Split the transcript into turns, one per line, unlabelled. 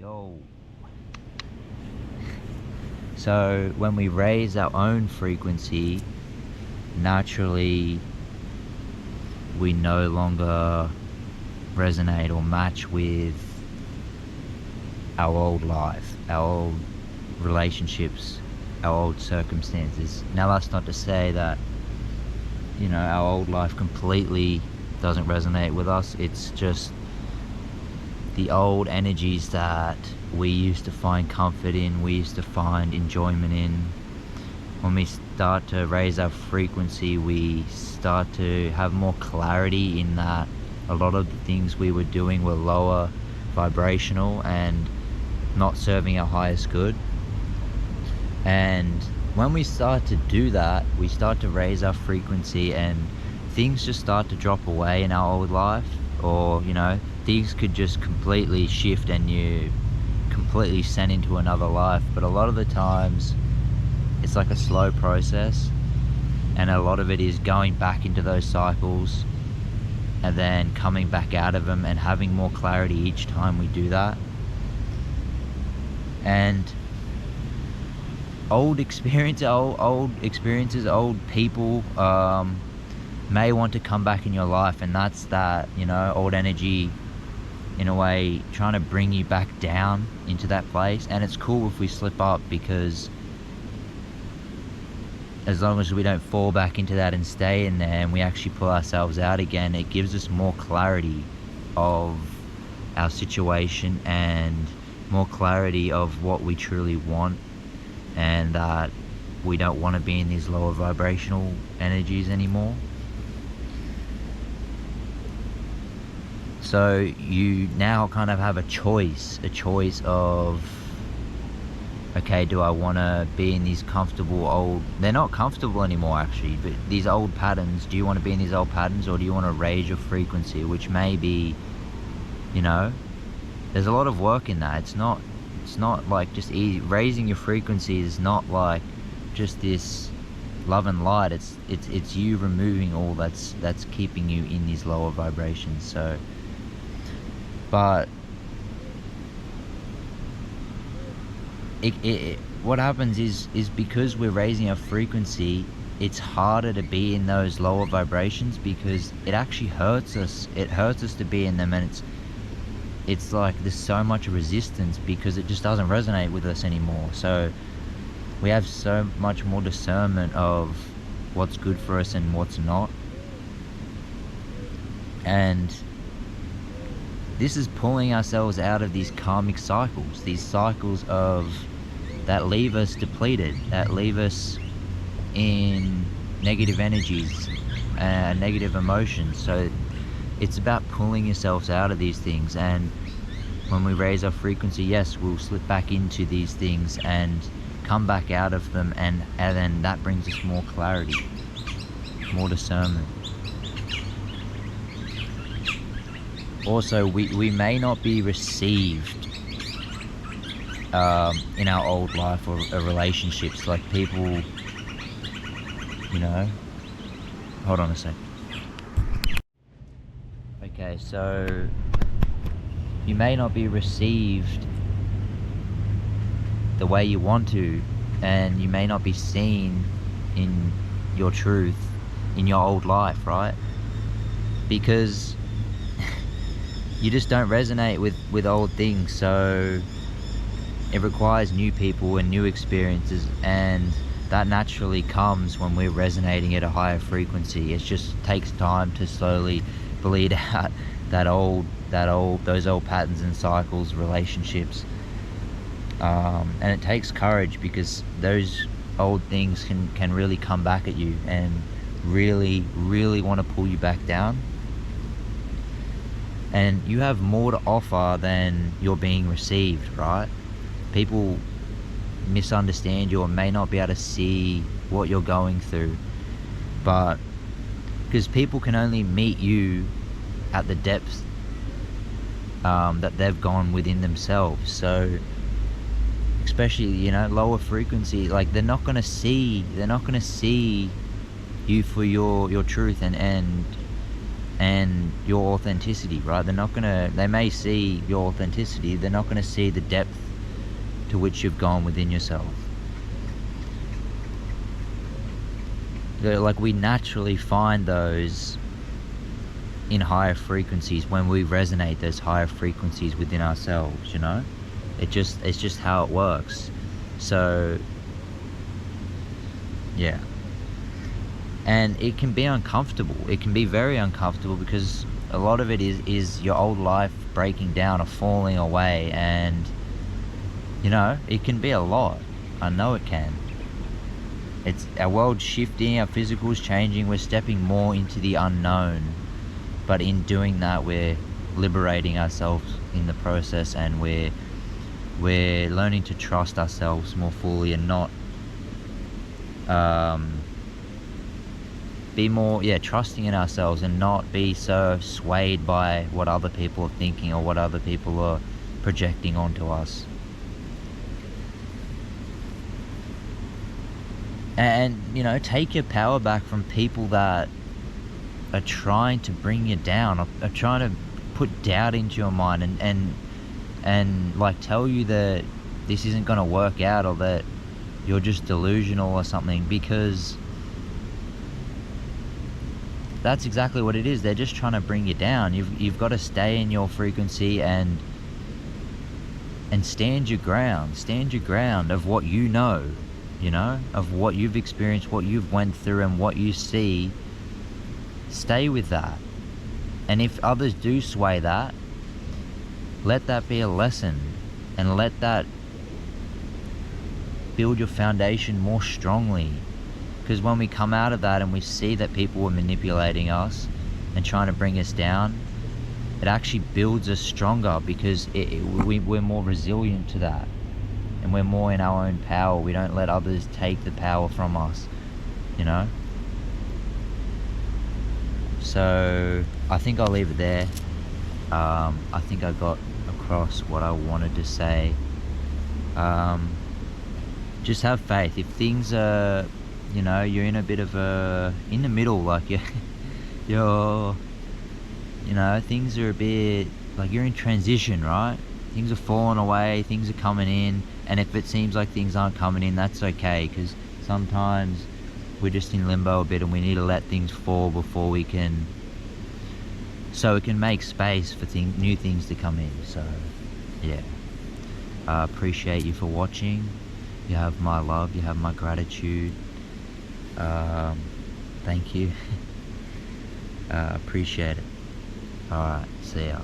Yo. So when we raise our own frequency, naturally we no longer resonate or match with our old life, our old relationships, our old circumstances. Now that's not to say that, our old life completely doesn't resonate with us. It's just the old energies that we used to find comfort in, we used to find enjoyment in. When we start to raise our frequency, we start to have more clarity in that a lot of the things we were doing were lower vibrational and not serving our highest good. And when we start to do that, we start to raise our frequency and things just start to drop away in our old life, or things could just completely shift and you completely sent into another life. But a lot of the times it's like a slow process, and a lot of it is going back into those cycles and then coming back out of them and having more clarity each time we do that. And old experiences, old people may want to come back in your life, and that's that, old energy in a way trying to bring you back down into that place. And it's cool if we slip up, because as long as we don't fall back into that and stay in there and we actually pull ourselves out again, it gives us more clarity of our situation and more clarity of what we truly want, and that we don't want to be in these lower vibrational energies anymore. So you now kind of have a choice of, okay, do I want to be in these comfortable old, they're not comfortable anymore actually, but these old patterns, do you want to be in these old patterns, or do you want to raise your frequency, which may be, there's a lot of work in that. It's not like just easy. Raising your frequency is not like just this love and light. It's you removing all that's keeping you in these lower vibrations. So, but what happens is because we're raising our frequency, it's harder to be in those lower vibrations, because it actually hurts us. It hurts us to be in them, and it's like there's so much resistance because it just doesn't resonate with us anymore. So we have so much more discernment of what's good for us and what's not. And this is pulling ourselves out of these karmic cycles, these cycles that leave us depleted, that leave us in negative energies and negative emotions. So it's about pulling yourselves out of these things. And when we raise our frequency, yes, we'll slip back into these things and come back out of them, and then that brings us more clarity, more discernment. Also, we may not be received in our old life or relationships, like people, hold on a sec. Okay, so you may not be received the way you want to, and you may not be seen in your truth in your old life, right? Because you just don't resonate with old things. So it requires new people and new experiences, and that naturally comes when we're resonating at a higher frequency. It just takes time to slowly bleed out those old patterns and cycles, relationships, and it takes courage, because those old things can really come back at you and really want to pull you back down. And you have more to offer than you're being received, right? People misunderstand you or may not be able to see what you're going through, but because people can only meet you at the depths that they've gone within themselves. So especially lower frequency, like they're not gonna see you for your truth and and your authenticity, right? They may see your authenticity, they're not gonna see the depth to which you've gone within yourself. Like, we naturally find those in higher frequencies when we resonate those higher frequencies within ourselves, you know? It's just how it works. So yeah. And it can be uncomfortable. It can be very uncomfortable, because a lot of it is your old life breaking down or falling away, and you know, it can be a lot. I know it can. It's our world's shifting, our physical's changing, we're stepping more into the unknown. But in doing that, we're liberating ourselves in the process, and we're learning to trust ourselves more fully, and not be more trusting in ourselves, and not be so swayed by what other people are thinking or what other people are projecting onto us. And you know, take your power back from people that are trying to bring you down, or are trying to put doubt into your mind, and like tell you that this isn't going to work out, or that you're just delusional or something, because that's exactly what it is. They're just trying to bring you down. You've got to stay in your frequency and stand your ground of what you know, of what you've experienced, what you've went through, and what you see. Stay with that. And if others do sway that, let that be a lesson, and let that build your foundation more strongly. Because when we come out of that and we see that people are manipulating us and trying to bring us down, it actually builds us stronger, because we're more resilient to that, and we're more in our own power. We don't let others take the power from us, you know? So I think I'll leave it there. I think I got across what I wanted to say. Just have faith. If things are, you're in a bit of in the middle, like you're things are a bit like you're in transition, right? Things are falling away, things are coming in, and if it seems like things aren't coming in, that's okay, because sometimes we're just in limbo a bit, and we need to let things fall before we can, so it can make space for new things to come in. So yeah, I appreciate you for watching. You have my love, you have my gratitude. Thank you. Appreciate it. Alright, see ya.